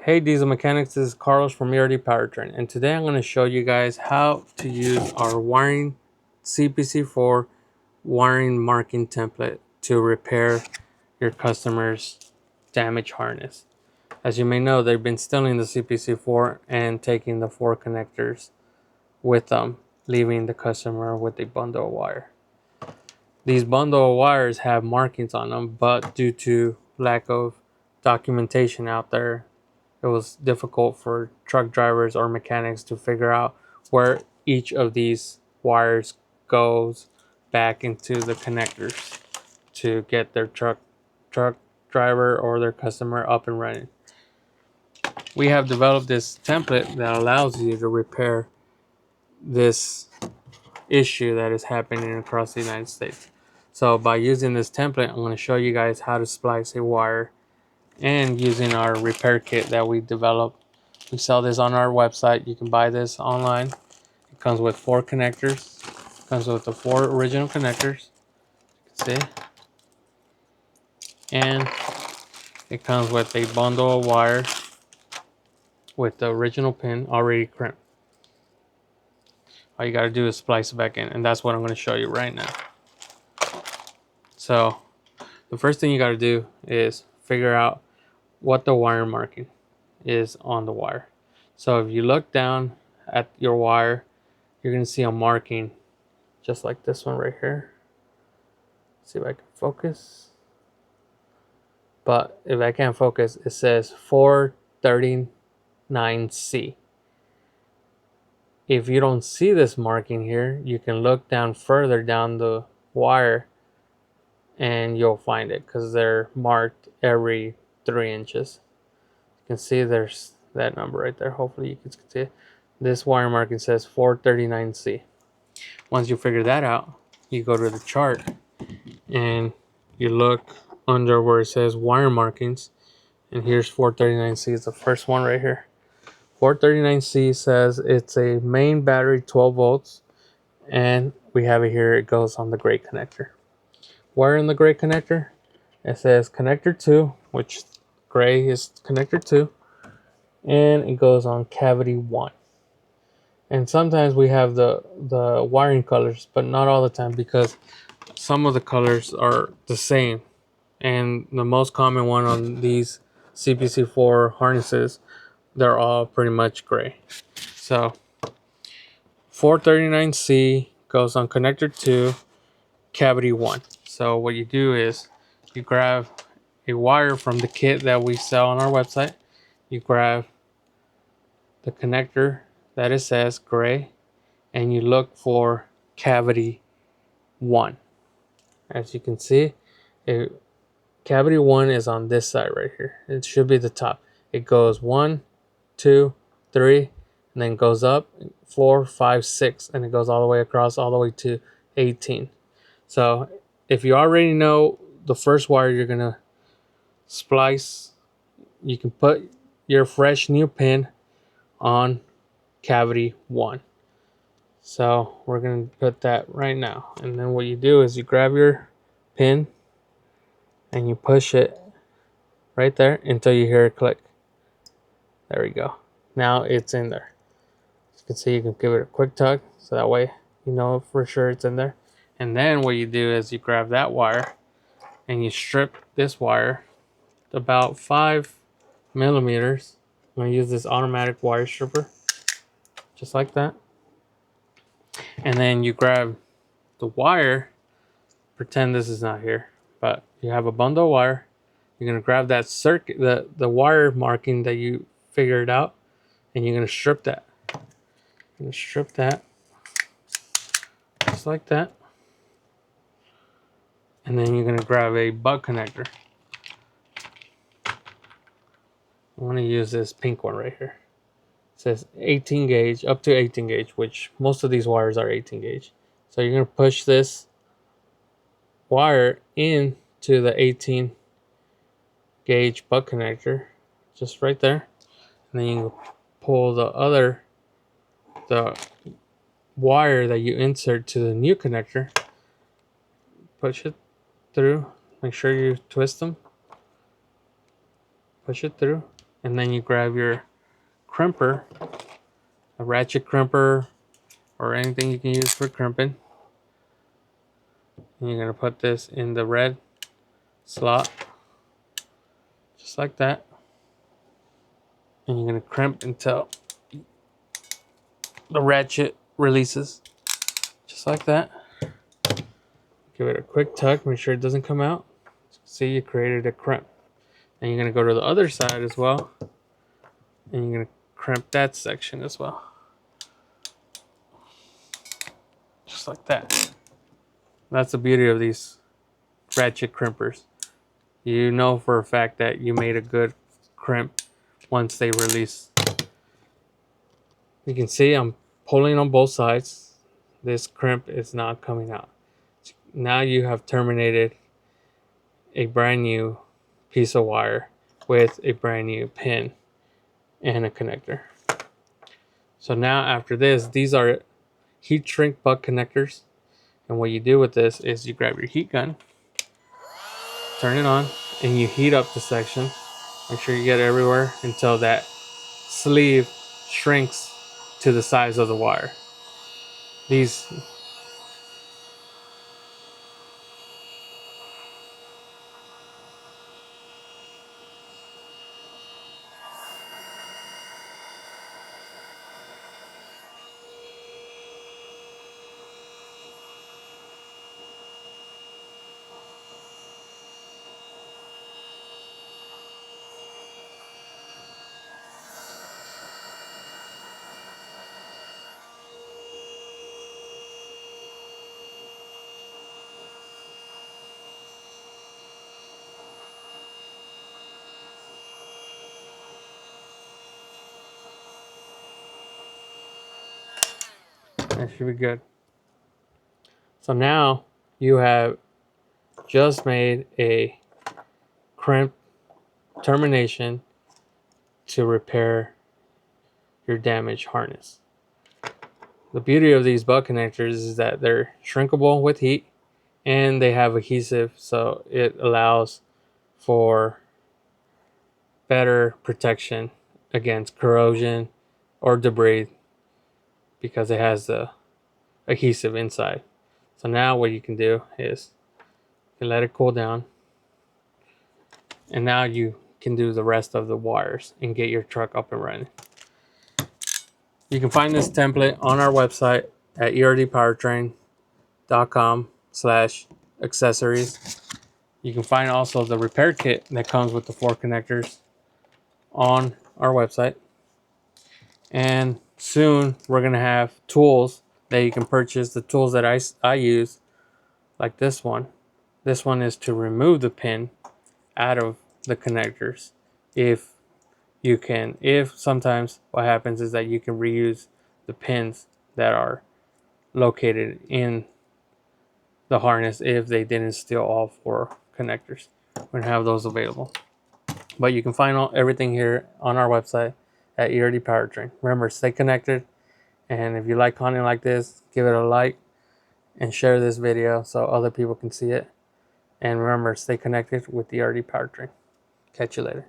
Hey diesel mechanics, this is Carlos from Powertrain, and today I'm going to show you guys how to use our wiring CPC4 wiring marking template to repair your customer's damaged harness. As you may know, they've been stealing the CPC4 and taking the 4 connectors with them, leaving the customer with a bundle of wire. These bundle of wires have markings on them, but due to lack of documentation out there, it was difficult for truck drivers or mechanics to figure out where each of these wires goes back into the connectors to get their truck driver or their customer up and running. We have developed this template that allows you to repair this issue that is happening across the United States. So by using this template, I'm going to show you guys how to splice a wire, and using our repair kit that we developed. We sell this on our website. You can buy this online. It comes with 4 connectors. It comes with the 4 original connectors. You can see. And it comes with a bundle of wire with the original pin already crimped. All you got to do is splice it back in, and that's what I'm going to show you right now. So the first thing you got to do is figure out what the wire marking is on the wire. So if you look down at your wire, you're going to see a marking just like this one right here. See if I can focus. But if I can't focus, it says 439C. If you don't see this marking here, you can look down further down the wire and you'll find it, because they're marked every 3 inches. You can see there's that number right there. Hopefully you can see it. This wire marking says 439C. Once you figure that out, you go to the chart and you look under where it says wire markings, and here's 439C is the first one right here. 439C says it's a main battery 12 volts, and we have it here. It goes on the gray connector. Where in the gray connector? It says connector 2, which gray is connector 2, and it goes on cavity 1. And sometimes we have the wiring colors, but not all the time, because some of the colors are the same. And the most common one on these CPC4 harnesses, they're all pretty much gray. So 439C goes on connector 2, cavity 1. So what you do is you grab a wire from the kit that we sell on our website. You grab the connector that it says gray, and you look for cavity 1. As you can see, cavity 1 is on this side right here. It should be the top. It goes 1, 2, 3, and then goes up 4, 5, 6, and it goes all the way across, all the way to 18. So if you already know the first wire you're gonna splice, you can put your fresh new pin on cavity 1. So we're going to put that right now, and then what you do is you grab your pin and you push it right there until you hear a click. There we go. Now it's in there. As you can see, you can give it a quick tug, so that way you know for sure it's in there. And then what you do is you grab that wire and you strip this wire about 5 millimeters. I'm going to use this automatic wire stripper, just like that. And then you grab the wire. Pretend this is not here, but you have a bundle of wire. You're going to grab that circuit, the wire marking that you figured out, and you're going to strip that. You're going to strip that just like that. And then you're going to grab a butt connector. I want to use this pink one right here. It says 18 gauge, up to 18 gauge, which most of these wires are 18 gauge. So you're going to push this wire into the 18 gauge butt connector, just right there. And then you pull the wire that you insert to the new connector, push it through, make sure you twist them, push it through, and then you grab your crimper, a ratchet crimper or anything you can use for crimping, and you're going to put this in the red slot just like that, and you're going to crimp until the ratchet releases just like that. Give it a quick tug, make sure it doesn't come out. See, you created a crimp. And you're going to go to the other side as well, and you're going to crimp that section as well just like that. That's the beauty of these ratchet crimpers. You know for a fact that you made a good crimp once they release. You can see I'm pulling on both sides. This crimp is not coming out. Now you have terminated a brand new piece of wire with a brand new pin and a connector. So now after this, these are heat shrink butt connectors. And what you do with this is you grab your heat gun, turn it on, and you heat up the section. Make sure you get it everywhere until that sleeve shrinks to the size of the wire. These that should be good. So now you have just made a crimp termination to repair your damaged harness. The beauty of these butt connectors is that they're shrinkable with heat and they have adhesive, so it allows for better protection against corrosion or debris because it has the adhesive inside. So now what you can do is you let it cool down, and now you can do the rest of the wires and get your truck up and running. You can find this template on our website at erdpowertrain.com/accessories. You can find also the repair kit that comes with the 4 connectors on our website. And soon we're going to have tools that you can purchase. The tools that I use, like this one. This one is to remove the pin out of the connectors. If sometimes what happens is that you can reuse the pins that are located in the harness if they didn't steal all 4 connectors. We're going to have those available. But you can find everything here on our website at ERD Powertrain. Remember, stay connected. And if you like content like this, give it a like and share this video so other people can see it. And remember, stay connected with the ERD Powertrain. Catch you later.